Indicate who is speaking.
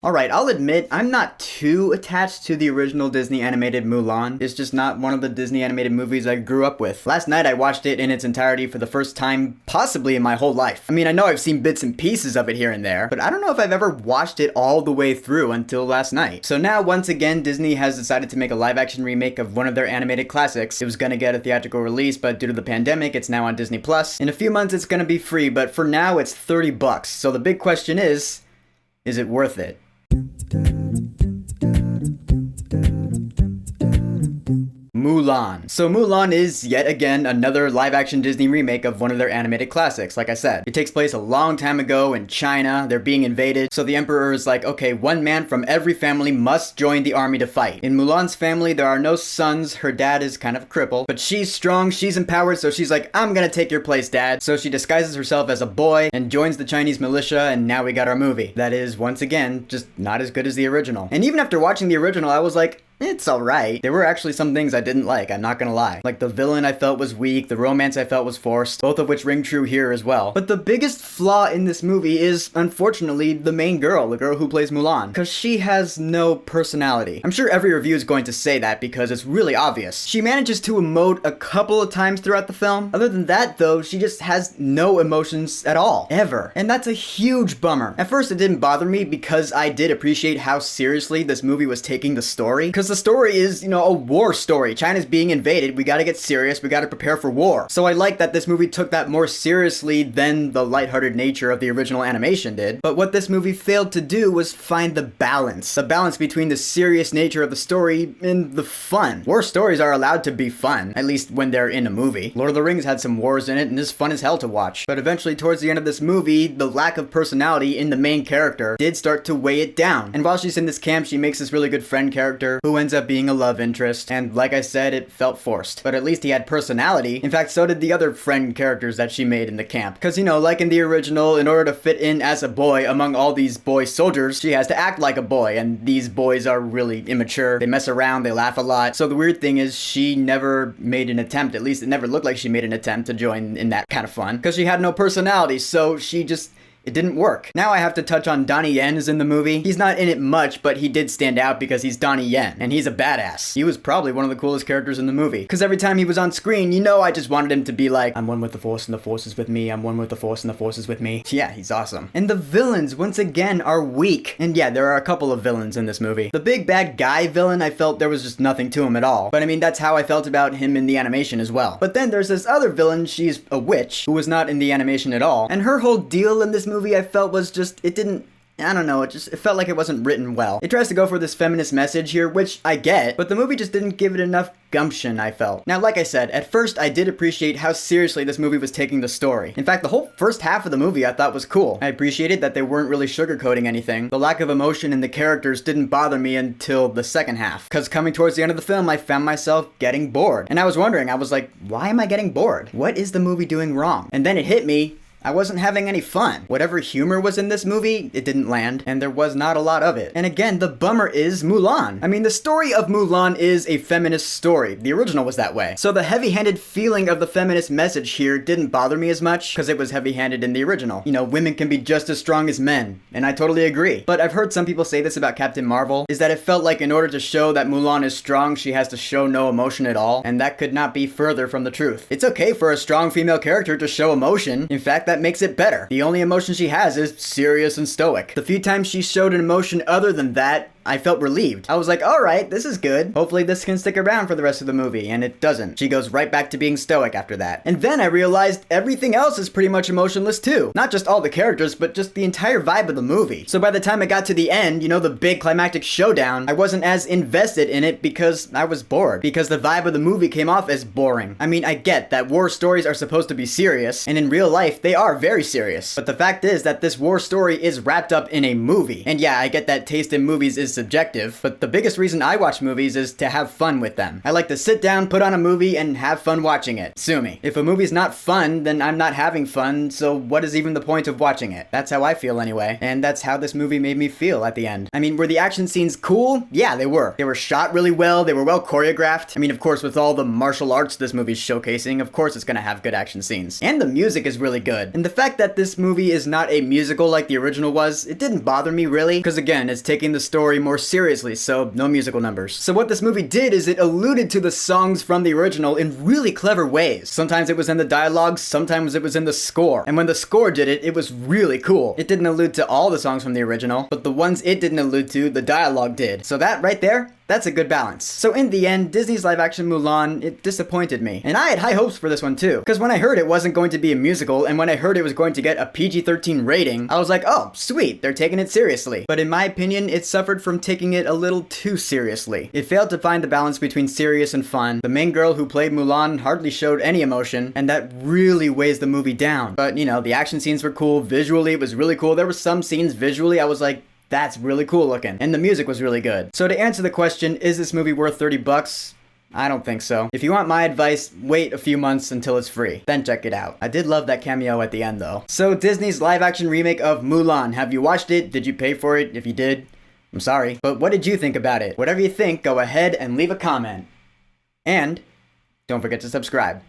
Speaker 1: Alright, I'll admit, I'm not too attached to the original Disney animated Mulan. It's just not one of the Disney animated movies I grew up with. Last night I watched it in its entirety for the first time, possibly in my whole life. I mean, I know I've seen bits and pieces of it here and there, but I don't know if I've ever watched it all the way through until last night. So now, once again, Disney has decided to make a live-action remake of one of their animated classics. It was gonna get a theatrical release, but due to the pandemic, it's now on Disney+. In a few months, it's gonna be free, but for now, it's $30. So the big question is it worth it? Mulan. So Mulan is, yet again, another live-action Disney remake of one of their animated classics, like I said. It takes place a long time ago in China. They're being invaded, so the emperor is like, okay, one man from every family must join the army to fight. In Mulan's family, there are no sons. Her dad is kind of crippled, but she's strong, she's empowered, so she's like, I'm gonna take your place, dad. So she disguises herself as a boy and joins the Chinese militia, and now we got our movie. That is, once again, just not as good as the original. And even after watching the original, I was like, it's alright. There were actually some things I didn't like, I'm not gonna lie. Like the villain I felt was weak, the romance I felt was forced, both of which ring true here as well. But the biggest flaw in this movie is, unfortunately, the main girl, the girl who plays Mulan. Because she has no personality. I'm sure every review is going to say that because it's really obvious. She manages to emote a couple of times throughout the film. Other than that though, she just has no emotions at all. Ever. And that's a huge bummer. At first it didn't bother me because I did appreciate how seriously this movie was taking the story. Because the story is, a war story. China's being invaded, we gotta get serious, we gotta prepare for war. So I like that this movie took that more seriously than the lighthearted nature of the original animation did. But what this movie failed to do was find the balance. The balance between the serious nature of the story and the fun. War stories are allowed to be fun, at least when they're in a movie. Lord of the Rings had some wars in it and is fun as hell to watch. But eventually towards the end of this movie, the lack of personality in the main character did start to weigh it down. And while she's in this camp, she makes this really good friend character who ends up being a love interest, and like I said, it felt forced. But at least he had personality. In fact, so did the other friend characters that she made in the camp. Because, like in the original, in order to fit in as a boy among all these boy soldiers, she has to act like a boy, and these boys are really immature. They mess around, they laugh a lot. So the weird thing is she never made an attempt, at least it never looked like she made an attempt to join in that kind of fun, because she had no personality, so it didn't work. Now I have to touch on Donnie Yen is in the movie. He's not in it much, but he did stand out because he's Donnie Yen, and he's a badass. He was probably one of the coolest characters in the movie. Because every time he was on screen, I just wanted him to be like, I'm one with the Force and the Force is with me, I'm one with the Force and the Force is with me. Yeah, he's awesome. And the villains, once again, are weak. And yeah, there are a couple of villains in this movie. The big bad guy villain, I felt there was just nothing to him at all. But I mean, that's how I felt about him in the animation as well. But then there's this other villain, she's a witch, who was not in the animation at all. And her whole deal in this movie I felt was it felt like it wasn't written well. It tries to go for this feminist message here, which I get, but the movie just didn't give it enough gumption, I felt. Now, like I said, at first I did appreciate how seriously this movie was taking the story. In fact, the whole first half of the movie I thought was cool. I appreciated that they weren't really sugarcoating anything. The lack of emotion in the characters didn't bother me until the second half. Because coming towards the end of the film, I found myself getting bored. And I was wondering, I was like, why am I getting bored? What is the movie doing wrong? And then it hit me, I wasn't having any fun. Whatever humor was in this movie, it didn't land, and there was not a lot of it. And again, the bummer is Mulan. I mean, the story of Mulan is a feminist story. The original was that way. So the heavy-handed feeling of the feminist message here didn't bother me as much, because it was heavy-handed in the original. Women can be just as strong as men, and I totally agree. But I've heard some people say this about Captain Marvel, is that it felt like in order to show that Mulan is strong, she has to show no emotion at all, and that could not be further from the truth. It's okay for a strong female character to show emotion. In fact, that makes it better. The only emotion she has is serious and stoic. The few times she showed an emotion other than that, I felt relieved. I was like, alright, this is good. Hopefully this can stick around for the rest of the movie, and it doesn't. She goes right back to being stoic after that. And then I realized everything else is pretty much emotionless too. Not just all the characters, but just the entire vibe of the movie. So by the time I got to the end, the big climactic showdown, I wasn't as invested in it because I was bored. Because the vibe of the movie came off as boring. I mean, I get that war stories are supposed to be serious, and in real life, they are very serious. But the fact is that this war story is wrapped up in a movie. And yeah, I get that taste in movies is is subjective, but the biggest reason I watch movies is to have fun with them. I like to sit down, put on a movie, and have fun watching it. Sue me. If a movie's not fun, then I'm not having fun, so what is even the point of watching it? That's how I feel anyway, and that's how this movie made me feel at the end. I mean, were the action scenes cool? Yeah, they were. They were shot really well, they were well choreographed. I mean, of course, with all the martial arts this movie's showcasing, of course it's gonna have good action scenes. And the music is really good. And the fact that this movie is not a musical like the original was, it didn't bother me really, because again, it's taking the story more seriously, so no musical numbers. So what this movie did is it alluded to the songs from the original in really clever ways. Sometimes it was in the dialogue, sometimes it was in the score. And when the score did it, it was really cool. It didn't allude to all the songs from the original, but the ones it didn't allude to, the dialogue did. So that right there, that's a good balance. So in the end, Disney's live-action Mulan, it disappointed me. And I had high hopes for this one too. Because when I heard it wasn't going to be a musical, and when I heard it was going to get a PG-13 rating, I was like, oh, sweet, they're taking it seriously. But in my opinion, it suffered from taking it a little too seriously. It failed to find the balance between serious and fun. The main girl who played Mulan hardly showed any emotion, and that really weighs the movie down. But, you know, the action scenes were cool, visually it was really cool. There were some scenes visually I was like, that's really cool looking. And the music was really good. So to answer the question, is this movie worth 30 bucks? I don't think so. If you want my advice, wait a few months until it's free. Then check it out. I did love that cameo at the end though. So Disney's live action remake of Mulan. Have you watched it? Did you pay for it? If you did, I'm sorry. But what did you think about it? Whatever you think, go ahead and leave a comment. And don't forget to subscribe.